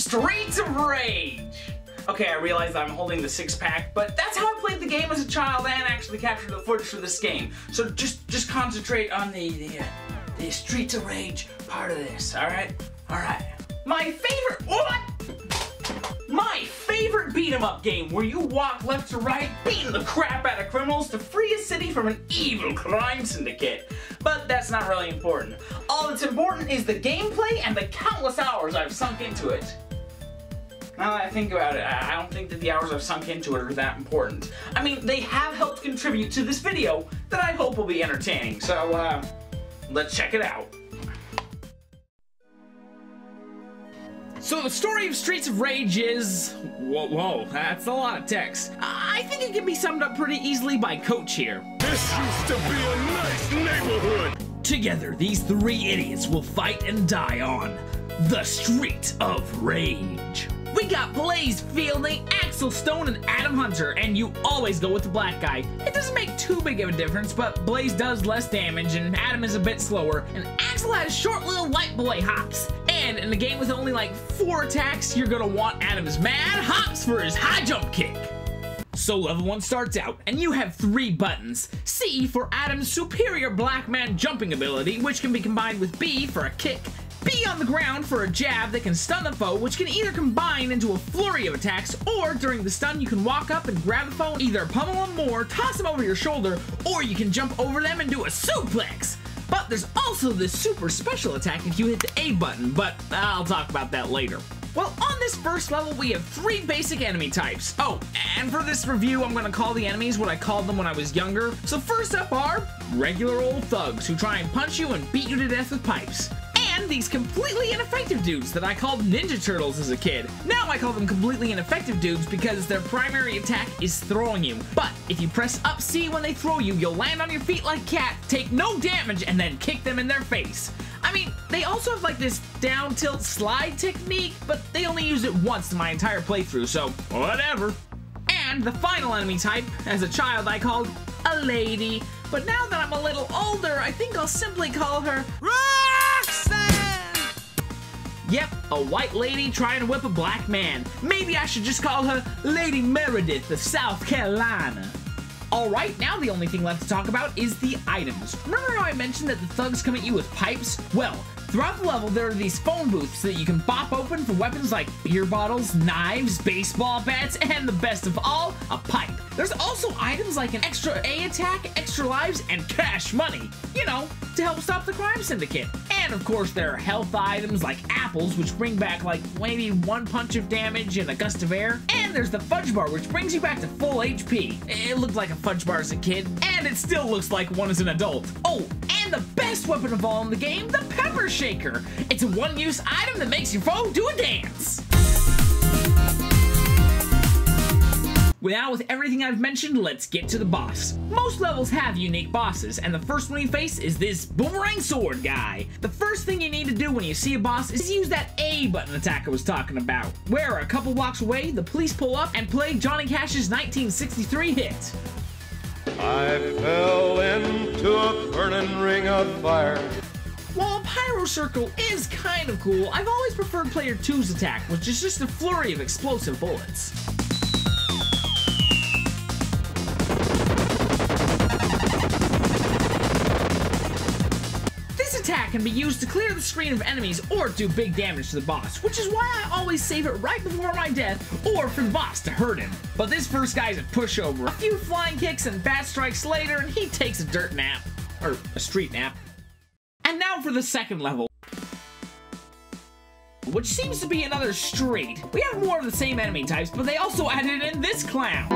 Streets of Rage! Okay, I realize I'm holding the six-pack, but that's how I played the game as a child and actually captured the footage for this game. So just concentrate on the Streets of Rage part of this, alright? Alright. My favorite beat-em-up game where you walk left to right, beating the crap out of criminals to free a city from an evil crime syndicate. But that's not really important. All that's important is the gameplay and the countless hours I've sunk into it. Now that I think about it, I don't think that the hours I've sunk into it are that important. I mean, they have helped contribute to this video that I hope will be entertaining, so let's check it out. So the story of Streets of Rage is... Whoa, that's a lot of text. I think it can be summed up pretty easily by Coach here. This used to be a nice neighborhood! Together, these three idiots will fight and die on the Street of Rage. We got Blaze Fielding, Axel Stone, and Adam Hunter, and you always go with the black guy. It doesn't make too big of a difference, but Blaze does less damage, and Adam is a bit slower, and Axel has short little light boy hops. And in a game with only like 4 attacks, you're gonna want Adam's mad hops for his high jump kick. So level 1 starts out, and you have 3 buttons. C for Adam's superior black man jumping ability, which can be combined with B for a kick, B on the ground for a jab that can stun the foe, which can either combine into a flurry of attacks, or during the stun you can walk up and grab the foe, either pummel them more, toss them over your shoulder, or you can jump over them and do a suplex. But there's also this super special attack if you hit the A button, but I'll talk about that later. Well, on this first level, we have 3 basic enemy types. Oh, and for this review, I'm gonna call the enemies what I called them when I was younger. So first up are regular old thugs who try and punch you and beat you to death with pipes. And these completely ineffective dudes that I called Ninja Turtles as a kid. Now I call them completely ineffective dudes because their primary attack is throwing you. But if you press up C when they throw you, you'll land on your feet like cat, take no damage, and then kick them in their face. I mean, they also have like this down tilt slide technique, but they only use it once in my entire playthrough, so whatever. And the final enemy type, as a child I called a lady, but now that I'm a little older, I think I'll simply call her Roxanne! Yep, a white lady trying to whip a black man. Maybe I should just call her Lady Meredith of South Carolina. Alright, now the only thing left to talk about is the items. Remember how I mentioned that the thugs come at you with pipes? Well, throughout the level there are these phone booths that you can pop open for weapons like beer bottles, knives, baseball bats, and the best of all, a pipe. There's also items like an extra A attack, extra lives, and cash money. You know, to help stop the crime syndicate. And of course there are health items like apples, which bring back like maybe 1 punch of damage and a gust of air. And there's the fudge bar, which brings you back to full HP. It looked like a fudge bar as a kid, and it still looks like one as an adult. Oh, and the best weapon of all in the game, the pepper shaker. It's a one-use item that makes your foe do a dance. Now, with everything I've mentioned, let's get to the boss. Most levels have unique bosses, and the first one you face is this boomerang sword guy. The first thing you need to do when you see a boss is use that A button attack I was talking about, where a couple blocks away, the police pull up and play Johnny Cash's 1963 hit. I fell into a burning ring of fire. While a pyro circle is kind of cool, I've always preferred player 2's attack, which is just a flurry of explosive bullets. Attack can be used to clear the screen of enemies or do big damage to the boss, which is why I always save it right before my death or for the boss to hurt him. But this first guy's a pushover. A few flying kicks and bat strikes later and he takes a dirt nap. Or a street nap. And now for the second level, which seems to be another street. We have more of the same enemy types, but they also added in this clown.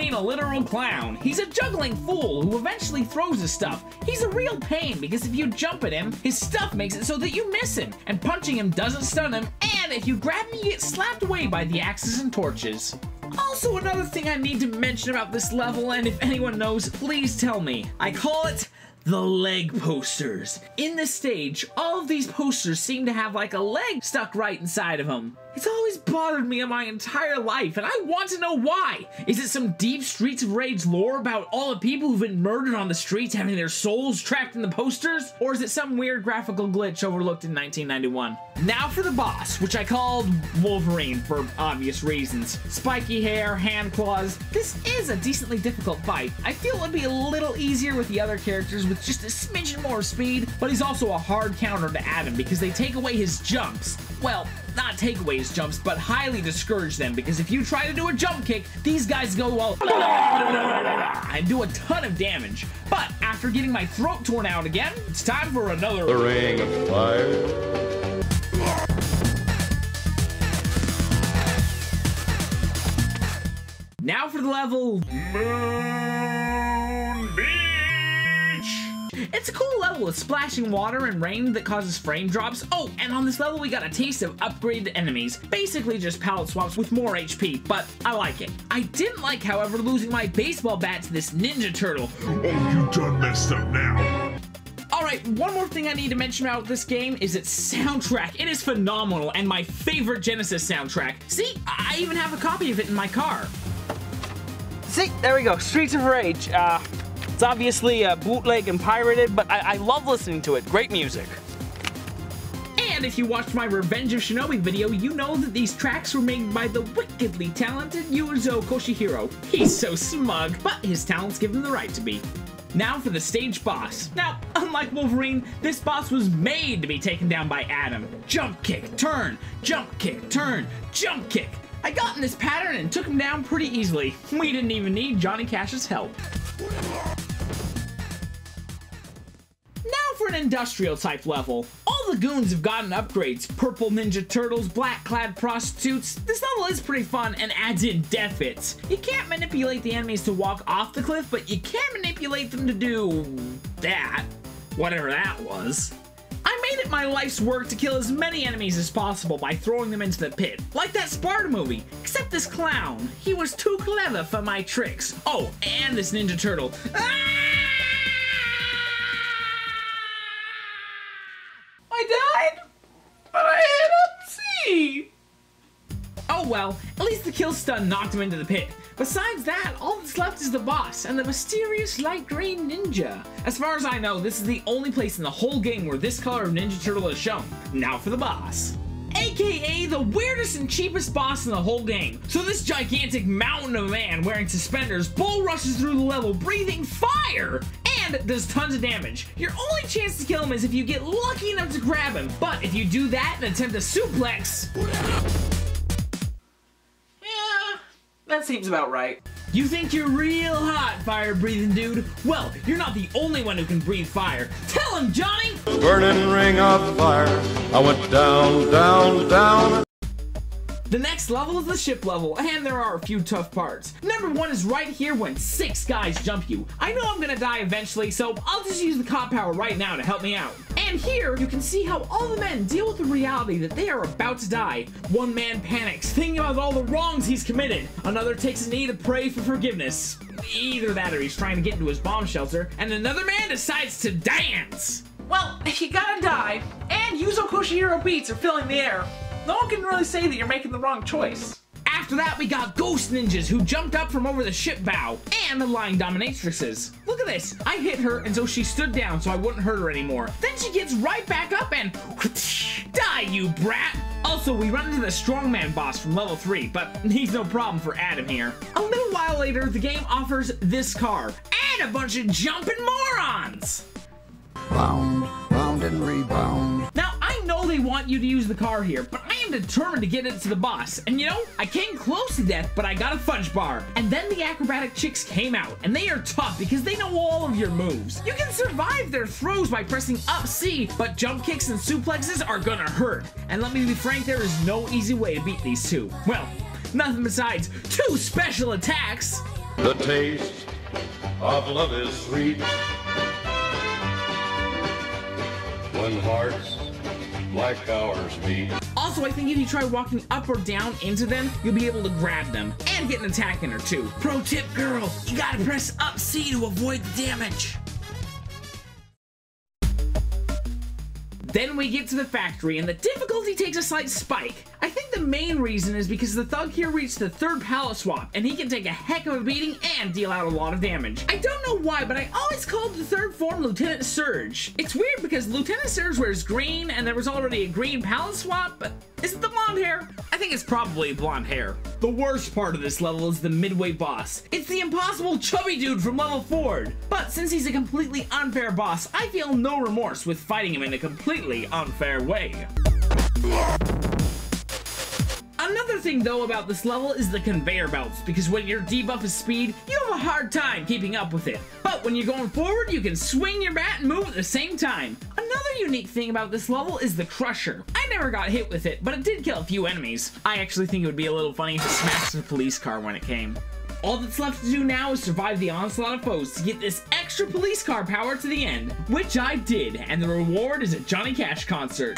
A literal clown. He's a juggling fool who eventually throws his stuff. He's a real pain because if you jump at him, his stuff makes it so that you miss him, and punching him doesn't stun him, and if you grab him, you get slapped away by the axes and torches. Also, another thing I need to mention about this level, and if anyone knows, please tell me. I call it the leg posters. In this stage, all of these posters seem to have like a leg stuck right inside of them. It's always bothered me in my entire life, and I want to know why. Is it some deep Streets of Rage lore about all the people who've been murdered on the streets having their souls trapped in the posters? Or is it some weird graphical glitch overlooked in 1991? Now for the boss, which I called Wolverine for obvious reasons. Spiky hair, hand claws. This is a decently difficult fight. I feel it would be a little easier with the other characters with just a smidgen more speed, but he's also a hard counter to Adam because they take away his jumps. Well, not take away his jumps, but highly discourage them, because if you try to do a jump kick, these guys go all and do a ton of damage. But after getting my throat torn out again, it's time for another The Ring of Fire. Now for the level Moon Beach. It's a cool level with splashing water and rain that causes frame drops. Oh, and on this level we got a taste of upgraded enemies. Basically just palette swaps with more HP, but I like it. I didn't like, however, losing my baseball bat to this Ninja Turtle. Oh, you done messed up now. Alright, one more thing I need to mention about this game is its soundtrack. It is phenomenal and my favorite Genesis soundtrack. See, I even have a copy of it in my car. See, there we go, Streets of Rage. It's obviously bootleg and pirated, but I love listening to it. Great music. And if you watched my Revenge of Shinobi video, you know that these tracks were made by the wickedly talented Yuzo Koshihiro. He's so smug, but his talents give him the right to be. Now for the stage boss. Now, unlike Wolverine, this boss was made to be taken down by Adam. Jump kick, turn, jump kick, turn, jump kick. I got in this pattern and took him down pretty easily. We didn't even need Johnny Cash's help. Now for an industrial type level. All the goons have gotten upgrades. Purple Ninja Turtles, black clad prostitutes. This level is pretty fun and adds in death hits. You can't manipulate the enemies to walk off the cliff, but you can manipulate them to do that. Whatever that was. I made it my life's work to kill as many enemies as possible by throwing them into the pit, like that Sparta movie, except this clown. He was too clever for my tricks. Oh, and this Ninja Turtle. I died, but I hit up C. Oh well, at least the kill stun knocked him into the pit. Besides that, all that's left is the boss and the mysterious light green ninja. As far as I know, this is the only place in the whole game where this color of Ninja Turtle is shown. Now for the boss. AKA the weirdest and cheapest boss in the whole game. So this gigantic mountain of a man wearing suspenders bull rushes through the level breathing fire and does tons of damage. Your only chance to kill him is if you get lucky enough to grab him, but if you do that and attempt a suplex, that seems about right. You think you're real hot, fire-breathing dude? Well, you're not the only one who can breathe fire. Tell him, Johnny! Burning ring of fire. I went down, down, down. The next level is the ship level, and there are a few tough parts. Number one is right here when 6 guys jump you. I know I'm gonna die eventually, so I'll just use the cop power right now to help me out. And here, you can see how all the men deal with the reality that they are about to die. One man panics, thinking about all the wrongs he's committed. Another takes a knee to pray for forgiveness. Either that or he's trying to get into his bomb shelter. And another man decides to dance. Well, you gotta die, and Yuzo Koshihiro beats are filling the air. No one can really say that you're making the wrong choice. After that, we got ghost ninjas who jumped up from over the ship bow, and the lying dominatrixes. Look at this. I hit her until she stood down so I wouldn't hurt her anymore. Then she gets right back up and die, you brat. Also, we run into the strongman boss from level 3, but he's no problem for Adam here. A little while later, the game offers this car, and a bunch of jumping morons. Bound, round and rebound. Now, I know they want you to use the car here, but I am determined to get it to the boss. And you know, I came close to death, but I got a fudge bar. And then the acrobatic chicks came out, and they are tough because they know all of your moves. You can survive their throws by pressing up C, but jump kicks and suplexes are gonna hurt. And let me be frank, there is no easy way to beat these two. Well, nothing besides 2 special attacks. The taste of love is sweet. When hearts like ours meet. Also, I think if you try walking up or down into them, you'll be able to grab them and get an attack in or two. Pro tip, girl, you gotta press up C to avoid the damage. Then we get to the factory, and the difficulty takes a slight spike. I think the main reason is because the thug here reached the 3rd pallet swap, and he can take a heck of a beating and deal out a lot of damage. I don't know why, but I always called the 3rd form Lieutenant Surge. It's weird because Lieutenant Surge wears green, and there was already a green pallet swap, but is it the blonde hair? I think it's probably blonde hair. The worst part of this level is the midway boss. It's the impossible chubby dude from level 4. But since he's a completely unfair boss, I feel no remorse with fighting him in a completely unfair way. Another thing though about this level is the conveyor belts, because when your debuff is speed, you have a hard time keeping up with it. But when you're going forward, you can swing your bat and move at the same time. Another unique thing about this level is the crusher. I never got hit with it, but it did kill a few enemies. I actually think it would be a little funny to smash the police car when it came. All that's left to do now is survive the onslaught of foes to get this extra police car power to the end, which I did, and the reward is a Johnny Cash concert.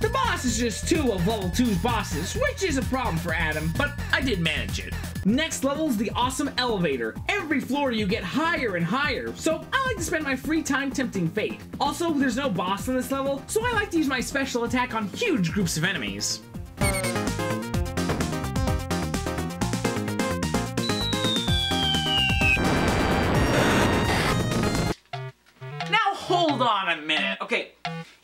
The boss is just 2 of level 2's bosses, which is a problem for Adam, but I did manage it. Next level is the awesome elevator. Every floor you get higher and higher, so I like to spend my free time tempting fate. Also, there's no boss in this level, so I like to use my special attack on huge groups of enemies. Now hold on a minute. Okay,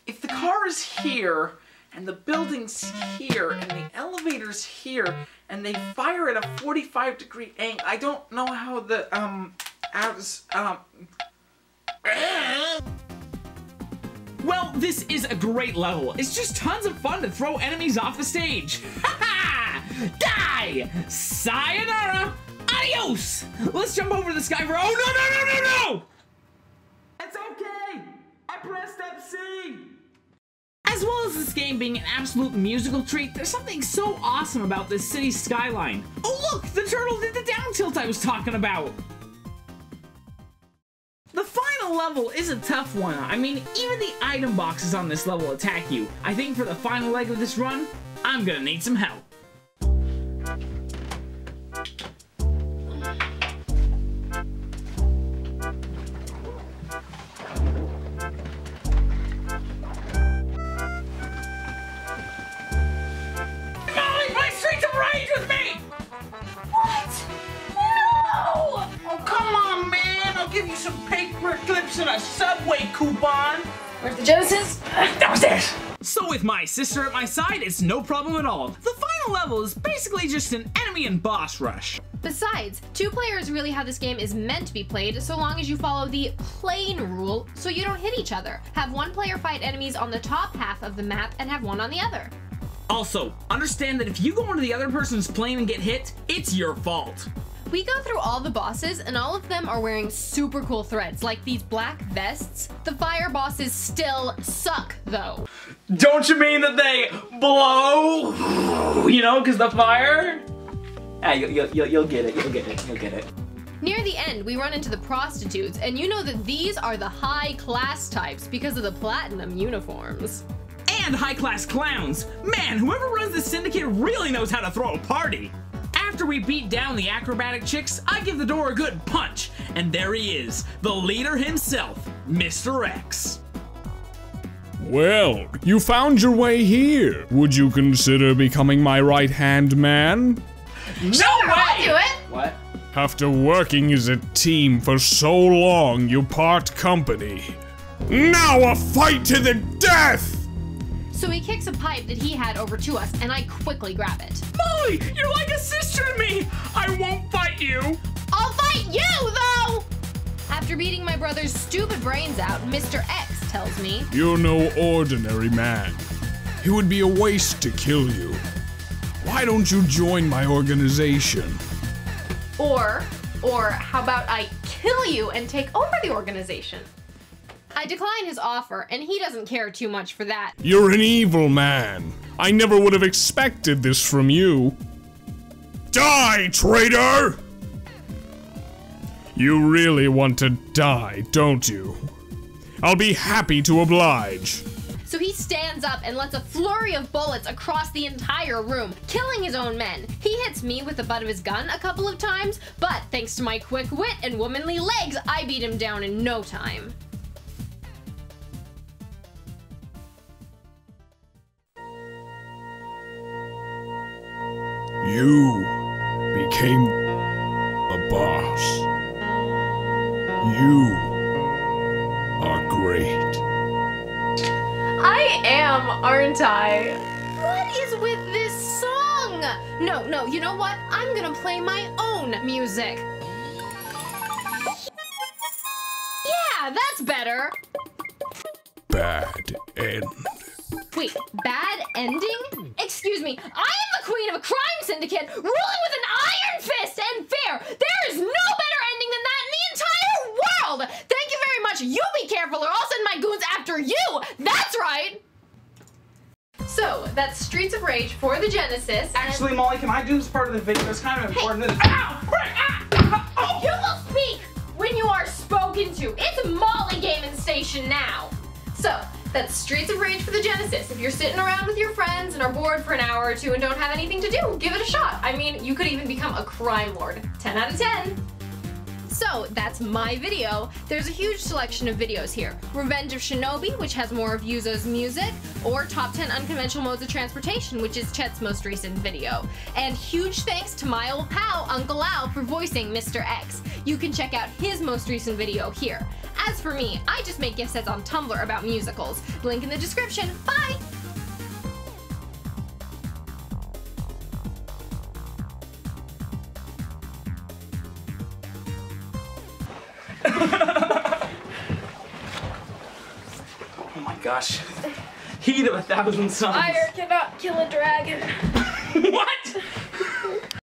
if the car is here, and the building's here, and the elevator's here, and they fire at a 45-degree angle, I don't know how the, Well, this is a great level. It's just tons of fun to throw enemies off the stage. Ha ha! Die! Sayonara! Adios! Let's jump over this guy for— oh, no! It's okay! I pressed up C! As well as this game being an absolute musical treat, there's something so awesome about this city's skyline. Oh look! The turtle did the down tilt I was talking about! The final level is a tough one. I mean, even the item boxes on this level attack you. I think for the final leg of this run, I'm gonna need some help. And a subway coupon. Where's the Genesis? Downstairs. So with my sister at my side, it's no problem at all. The final level is basically just an enemy and boss rush. Besides, 2 players really how this game is meant to be played, so long as you follow the plane rule so you don't hit each other. Have one player fight enemies on the top half of the map and have one on the other. Also, understand that if you go into the other person's plane and get hit, it's your fault. We go through all the bosses, and all of them are wearing super cool threads, like these black vests. The fire bosses still suck, though. Don't you mean that they blow? You know, because the fire? Ah, you'll get it, you'll get it. Near the end, we run into the prostitutes, and you know that these are the high-class types because of the platinum uniforms. And high-class clowns. Man, whoever runs this syndicate really knows how to throw a party. After we beat down the acrobatic chicks, I give the door a good punch, and there he is, the leader himself, Mr. X. Well, you found your way here. Would you consider becoming my right-hand man? No sure, way! I'll do it! What? After working as a team for so long, you part company. Now a fight to the death! So he kicks a pipe that he had over to us, and I quickly grab it. Molly, you're like a sister to me! I won't fight you! I'll fight you, though! After beating my brother's stupid brains out, Mr. X tells me, You're no ordinary man. It would be a waste to kill you. Why don't you join my organization? Or how about I kill you and take over the organization? I decline his offer, and he doesn't care too much for that. You're an evil man. I never would have expected this from you. Die, traitor! You really want to die, don't you? I'll be happy to oblige. So he stands up and lets a flurry of bullets across the entire room, killing his own men. He hits me with the butt of his gun a couple of times, but thanks to my quick wit and womanly legs, I beat him down in no time. You became the boss. You are great. I am, aren't I? What is with this song? No, you know what? I'm gonna play my own music. Yeah, that's better. Bad end. Wait, bad ending? Excuse me, I am the queen of a crime syndicate, ruling with an iron fist and fair. There is no better ending than that in the entire world. Thank you very much. You be careful or I'll send my goons after you. That's right. So, that's Streets of Rage for the Genesis. Actually, Molly, can I do this part of the video? It's kind of important. Hey. Ow! You will speak when you are spoken to. It's Molly Gaming Station now. So, that's Streets of Rage for the Genesis. If you're sitting around with your friends and are bored for an hour or two and don't have anything to do, give it a shot. I mean, you could even become a crime lord. 10 out of 10. So, that's my video. There's a huge selection of videos here. Revenge of Shinobi, which has more of Yuzo's music, or Top 10 Unconventional Modes of Transportation, which is Chet's most recent video. And huge thanks to my old pal, Uncle Al, for voicing Mr. X. You can check out his most recent video here. As for me, I just make gift sets on Tumblr about musicals. Link in the description. Bye! Oh my gosh. Heat of 1,000 suns. Fire cannot kill a dragon. What?